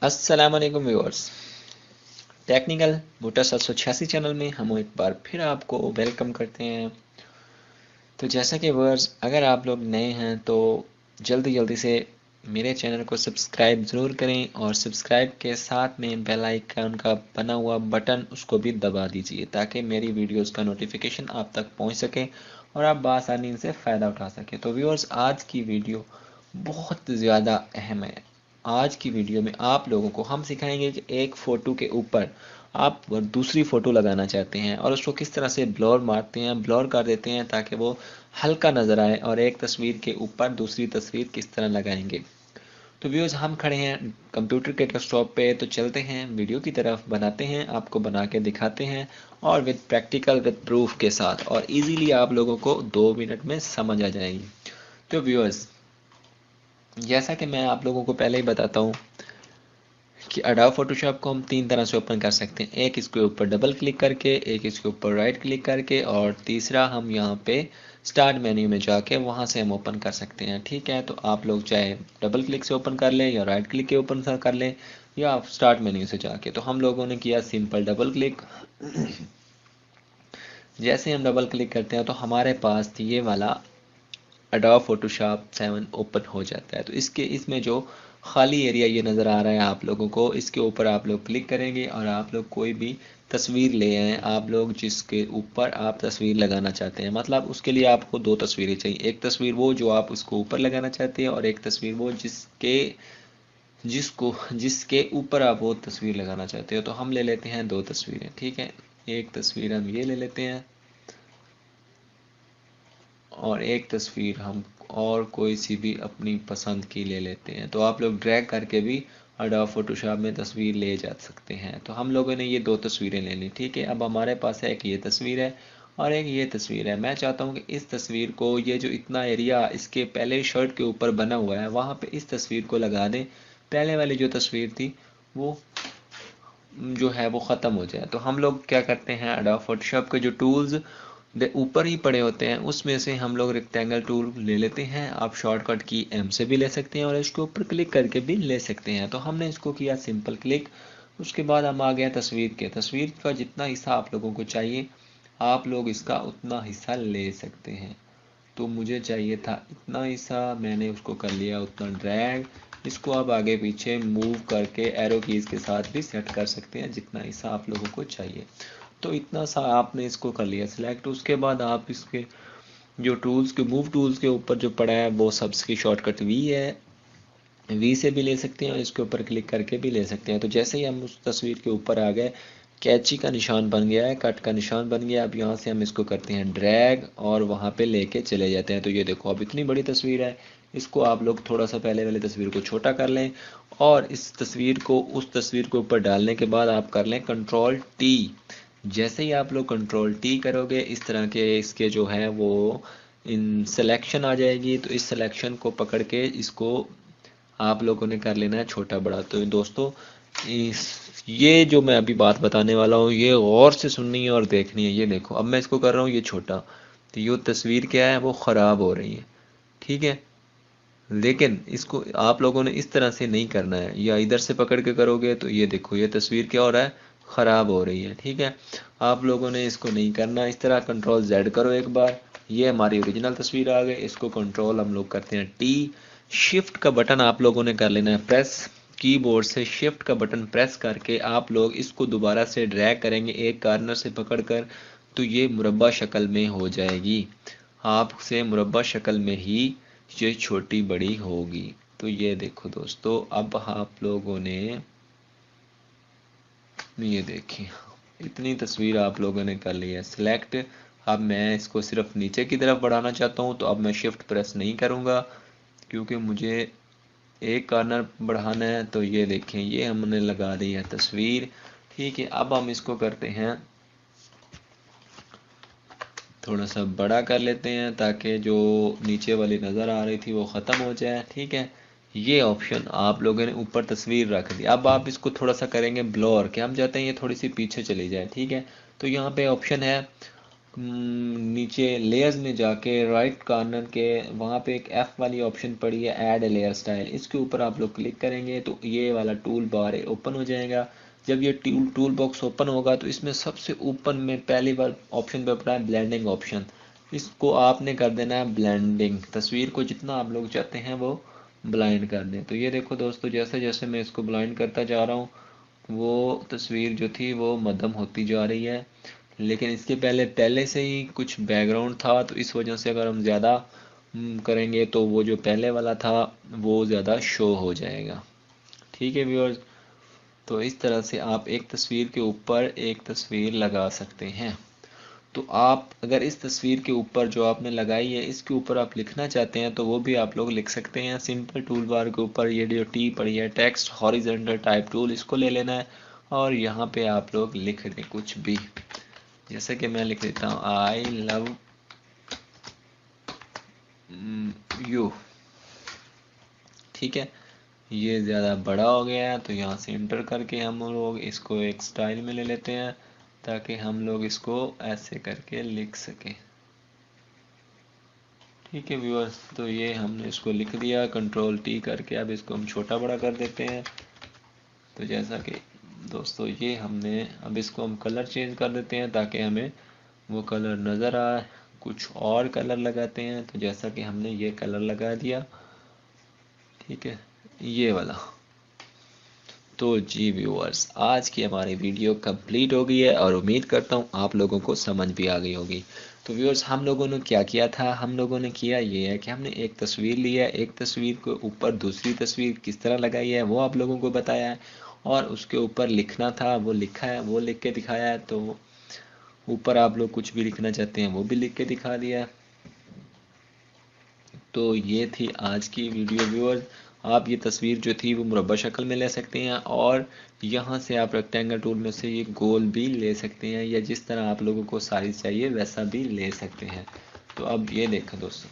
अस्सलाम वालेकुम viewers. Technical motor 786 channel में हम एक बार फिर आपको वेलकम करते हैं। तो जैसा कि व्यूअर्स, अगर आप लोग नए हैं तो जल्दी जल्दी से मेरे चैनल को सब्सक्राइब ज़रूर करें और सब्सक्राइब के साथ में बेल आइकन का बना हुआ बटन उसको भी दबा दीजिए ताकि मेरी वीडियोस का नोटिफिकेशन आप तक पहुंच सके और आप बआसानी से फ़ायदा उठा सकें। तो व्यूअर्स, आज की वीडियो बहुत ज़्यादा अहम है। आज की वीडियो में आप लोगों को हम सिखाएंगे कि एक फ़ोटो के ऊपर आप दूसरी फ़ोटो लगाना चाहते हैं और उसको किस तरह से ब्लर मारते हैं, ब्लर कर देते हैं ताकि वो हल्का नज़र आए, और एक तस्वीर के ऊपर दूसरी तस्वीर किस तरह लगाएंगे। तो व्यूअर्स, हम खड़े हैं कंप्यूटर के डेस्कटॉप पे, तो चलते हैं वीडियो की तरफ, बनाते हैं, आपको बना के दिखाते हैं और विद प्रैक्टिकल विद प्रूफ के साथ, और इजीली आप लोगों को 2 मिनट में समझ आ जाएगी। तो व्यूअर्स, जैसा कि मैं आप लोगों को पहले ही बताता हूँ कि अडोब फोटोशॉप को हम 3 तरह से ओपन कर सकते हैं। एक इसके ऊपर डबल क्लिक करके, एक इसके ऊपर राइट क्लिक करके, और तीसरा हम यहाँ पे स्टार्ट मेन्यू में जाके वहाँ से हम ओपन कर सकते हैं। ठीक है, तो आप लोग चाहे डबल क्लिक से ओपन कर लें या राइट क्लिक के ओपन कर लें या आप स्टार्ट मेन्यू से जाके। तो हम लोगों ने किया सिंपल डबल क्लिक। जैसे हम डबल क्लिक करते हैं तो हमारे पास ये वाला अडोब फोटोशॉप 7 ओपन हो जाता है। तो इसमें जो खाली एरिया ये नज़र आ रहा है आप लोगों को, इसके ऊपर आप लोग क्लिक करेंगे और आप लोग कोई भी तस्वीर ले आए, आप लोग जिसके ऊपर आप तस्वीर लगाना चाहते हैं। मतलब उसके लिए आपको 2 तस्वीरें चाहिए, एक तस्वीर वो जो आप उसको ऊपर लगाना चाहते हैं और एक तस्वीर वो जिसके ऊपर आप वो तस्वीर लगाना चाहते हो। तो हम ले लेते हैं 2 तस्वीरें। ठीक है, एक तस्वीर हम ये ले लेते हैं और एक तस्वीर हम और कोई सी भी अपनी पसंद की ले लेते हैं। तो आप लोग ड्रैग करके भी अडोब फोटोशॉप में तस्वीर ले जा सकते हैं। तो हम लोगों ने ये 2 तस्वीरें ले ली। ठीक है, अब हमारे पास है एक ये तस्वीर है और एक ये तस्वीर है। मैं चाहता हूँ कि इस तस्वीर को, ये जो इतना एरिया इसके पहले शर्ट के ऊपर बना हुआ है, वहाँ पे इस तस्वीर को लगा दें। पहले वाली जो तस्वीर थी वो जो है वो ख़त्म हो जाए। तो हम लोग क्या करते हैं, अडोब फोटोशॉप के जो टूल्स ऊपर ही पड़े होते हैं उसमें से हम लोग रेक्टेंगल टूल ले लेते हैं। आप शॉर्टकट की एम से भी ले सकते हैं और इसके ऊपर क्लिक करके भी ले सकते हैं। तो हमने इसको किया सिंपल क्लिक। उसके बाद हम आ गए तस्वीर का जितना हिस्सा आप लोगों को चाहिए आप लोग इसका उतना हिस्सा ले सकते हैं। तो मुझे चाहिए था इतना हिस्सा, मैंने उसको कर लिया उतना ड्रैग। इसको आप आगे पीछे मूव करके एरो कीज़ के साथ भी सेट कर सकते हैं जितना हिस्सा आप लोगों को चाहिए। तो इतना सा आपने इसको कर लिया सिलेक्ट। उसके बाद आप इसके जो टूल्स के मूव टूल्स के ऊपर जो पड़ा है वो सबकी शॉर्टकट वी है, वी से भी ले सकते हैं और इसके ऊपर क्लिक करके भी ले सकते हैं। तो जैसे ही हम उस तस्वीर के ऊपर आ गए, कैची का निशान बन गया है, कट का निशान बन गया। अब यहाँ से हम इसको करते हैं ड्रैग और वहाँ पे लेके चले जाते हैं। तो ये देखो, अब इतनी बड़ी तस्वीर है। इसको आप लोग थोड़ा सा पहले वाली तस्वीर को छोटा कर लें और इस तस्वीर को उस तस्वीर के ऊपर डालने के बाद आप कर लें कंट्रोल टी। जैसे ही आप लोग कंट्रोल टी करोगे, इस तरह के इसके जो है वो इन सिलेक्शन आ जाएगी। तो इस सिलेक्शन को पकड़ के इसको आप लोगों ने कर लेना है छोटा बड़ा। तो दोस्तों, ये जो मैं अभी बात बताने वाला हूँ ये गौर से सुननी है और देखनी है। ये देखो, अब मैं इसको कर रहा हूँ ये छोटा, तो ये तस्वीर क्या है वो ख़राब हो रही है। ठीक है, लेकिन इसको आप लोगों ने इस तरह से नहीं करना है, या इधर से पकड़ के करोगे तो ये देखो ये तस्वीर क्या हो रहा है, ख़राब हो रही है। ठीक है, आप लोगों ने इसको नहीं करना। इस तरह कंट्रोल जेड करो एक बार, ये हमारी ओरिजिनल तस्वीर आ गई। इसको कंट्रोल हम लोग करते हैं टी। शिफ्ट का बटन आप लोगों ने कर लेना है प्रेस। कीबोर्ड से शिफ्ट का बटन प्रेस करके आप लोग इसको दोबारा से ड्रैग करेंगे एक कॉर्नर से पकड़कर, तो ये मुरब्बा शक्ल में हो जाएगी। आपसे मुरब्बा शक्ल में ही ये छोटी बड़ी होगी। तो ये देखो दोस्तों, अब आप लोगों ने ये देखिए इतनी तस्वीर आप लोगों ने कर ली है सिलेक्ट। अब मैं इसको सिर्फ नीचे की तरफ बढ़ाना चाहता हूँ, तो अब मैं शिफ्ट प्रेस नहीं करूँगा क्योंकि मुझे एक कॉर्नर बढ़ाना है। तो ये देखें, ये हमने लगा दी है तस्वीर। ठीक है, अब हम इसको करते हैं थोड़ा सा बड़ा कर लेते हैं ताकि जो नीचे वाली नज़र आ रही थी वो ख़त्म हो जाए। ठीक है, ये ऑप्शन आप लोगों ने ऊपर तस्वीर रख दी। अब आप इसको थोड़ा सा करेंगे ब्लर, क्या हम चाहते हैं ये थोड़ी सी पीछे चली जाए। ठीक है, तो यहाँ पे ऑप्शन है नीचे लेयर्स में जाके राइट कॉर्नर के वहाँ पे एक F वाली ऑप्शन पड़ी है, ऐड लेयर स्टाइल। इसके ऊपर आप लोग क्लिक करेंगे तो ये वाला टूल बार ओपन हो जाएगा। जब ये टूल बॉक्स ओपन होगा तो इसमें सबसे ऊपर में पहली बार ऑप्शन पे पड़ा है ब्लेंडिंग ऑप्शन। इसको आपने कर देना है ब्लेंडिंग, तस्वीर को जितना आप लोग चाहते हैं वो ब्लाइंड कर दें। तो ये देखो दोस्तों, जैसे जैसे मैं इसको ब्लाइंड करता जा रहा हूँ वो तस्वीर जो थी वो मध्यम होती जा रही है। लेकिन इसके पहले से ही कुछ बैकग्राउंड था, तो इस वजह से अगर हम ज़्यादा करेंगे तो वो जो पहले वाला था वो ज़्यादा शो हो जाएगा। ठीक है व्यूअर्स, तो इस तरह से आप एक तस्वीर के ऊपर एक तस्वीर लगा सकते हैं। तो आप अगर इस तस्वीर के ऊपर जो आपने लगाई है इसके ऊपर आप लिखना चाहते हैं तो वो भी आप लोग लिख सकते हैं। सिंपल टूल बार के ऊपर ये जो टी पड़ी है टेक्स्ट हॉरिजॉन्टल टाइप टूल, इसको ले लेना है और यहाँ पे आप लोग लिख दें कुछ भी। जैसे कि मैं लिख देता हूँ आई लव यू। ठीक है, ये ज़्यादा बड़ा हो गया है तो यहाँ से इंटर करके हम लोग इसको एक स्टाइल में ले लेते हैं ताकि हम लोग इसको ऐसे करके लिख सकें। ठीक है व्यूअर्स, तो ये हमने इसको लिख दिया कंट्रोल टी करके। अब इसको हम छोटा बड़ा कर देते हैं। तो जैसा कि दोस्तों ये हमने, अब इसको हम कलर चेंज कर देते हैं ताकि हमें वो कलर नज़र आए। कुछ और कलर लगाते हैं, तो जैसा कि हमने ये कलर लगा दिया। ठीक है, ये वाला। तो जी व्यूअर्स, आज की हमारी वीडियो कंप्लीट हो गई है और उम्मीद करता हूँ आप लोगों को समझ भी आ गई होगी। तो व्यूअर्स, हम लोगों ने क्या किया था, हम लोगों ने किया ये है कि हमने एक तस्वीर ली है, एक तस्वीर के ऊपर दूसरी तस्वीर किस तरह लगाई है वो आप लोगों को बताया है, और उसके ऊपर लिखना था वो लिखा है, वो लिख के दिखाया है। तो ऊपर आप लोग कुछ भी लिखना चाहते हैं वो भी लिख के दिखा दिया है। तो ये थी आज की वीडियो व्यूअर्स। आप ये तस्वीर जो थी वो मुरब्बा शक्ल में ले सकते हैं, और यहाँ से आप रेक्टेंगल टूल में से ये गोल भी ले सकते हैं, या जिस तरह आप लोगों को साइज चाहिए वैसा भी ले सकते हैं। तो अब ये देखें दोस्तों,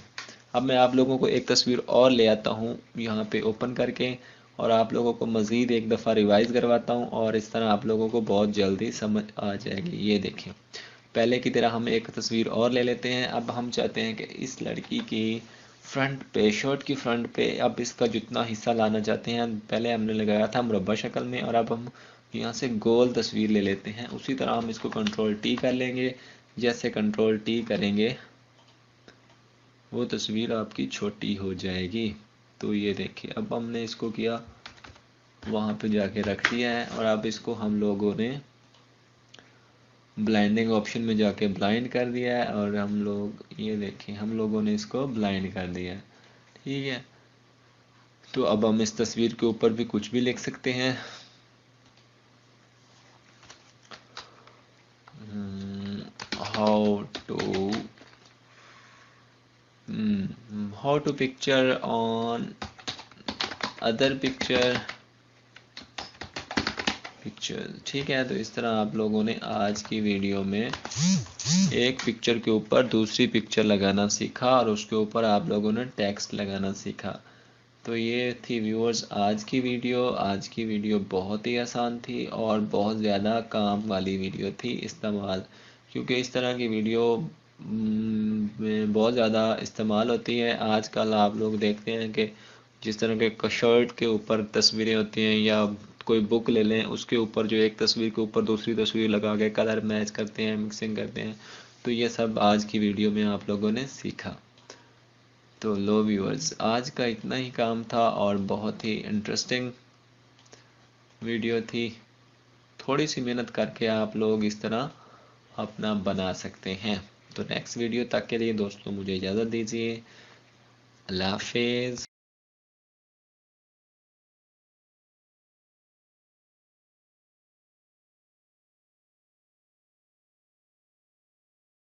अब मैं आप लोगों को एक तस्वीर और ले आता हूँ यहाँ पे ओपन करके, और आप लोगों को मज़ीद एक दफ़ा रिवाइज़ करवाता हूँ, और इस तरह आप लोगों को बहुत जल्दी समझ आ जाएगी। ये देखें, पहले की तरह हम एक तस्वीर और ले लेते हैं। अब हम चाहते हैं कि इस लड़की की फ्रंट पे, शर्ट की फ्रंट पे, अब इसका जितना हिस्सा लाना चाहते हैं, पहले हमने लगाया था मुरब्बा शक्ल में, और अब हम यहाँ से गोल तस्वीर ले लेते हैं। उसी तरह हम इसको कंट्रोल टी कर लेंगे। जैसे कंट्रोल टी करेंगे वो तस्वीर आपकी छोटी हो जाएगी। तो ये देखिए, अब हमने इसको किया, वहाँ पे जाके रख दिया है, और अब इसको हम लोगों ने ब्लाइंडिंग ऑप्शन में जाके ब्लाइंड कर दिया है, और हम लोग ये देखें हम लोगों ने इसको ब्लाइंड कर दिया है। ठीक है, तो अब हम इस तस्वीर के ऊपर भी कुछ भी लिख सकते हैं। How to how to picture on other picture. ठीक है, तो इस तरह आप लोगों ने आज की वीडियो में एक पिक्चर के ऊपर दूसरी पिक्चर लगाना सीखा, और उसके ऊपर आप लोगों ने टेक्स्ट लगाना सीखा। तो ये थी व्यूअर्स आज की वीडियो। आज की वीडियो बहुत ही आसान थी और बहुत ज़्यादा काम वाली वीडियो थी इस्तेमाल, क्योंकि इस तरह की वीडियो में बहुत ज़्यादा इस्तेमाल होती है। आजकल आप लोग देखते हैं कि जिस तरह के शर्ट के ऊपर तस्वीरें होती हैं, या कोई बुक ले लें उसके ऊपर जो एक तस्वीर के ऊपर दूसरी तस्वीर लगा के कलर मैच करते हैं, मिक्सिंग करते हैं। तो ये सब आज की वीडियो में आप लोगों ने सीखा। तो लो व्यूअर्स, आज का इतना ही काम था और बहुत ही इंटरेस्टिंग वीडियो थी। थोड़ी सी मेहनत करके आप लोग इस तरह अपना बना सकते हैं। तो नेक्स्ट वीडियो तक के लिए दोस्तों मुझे इजाज़त दीजिए। अल्लाह हाफिज़।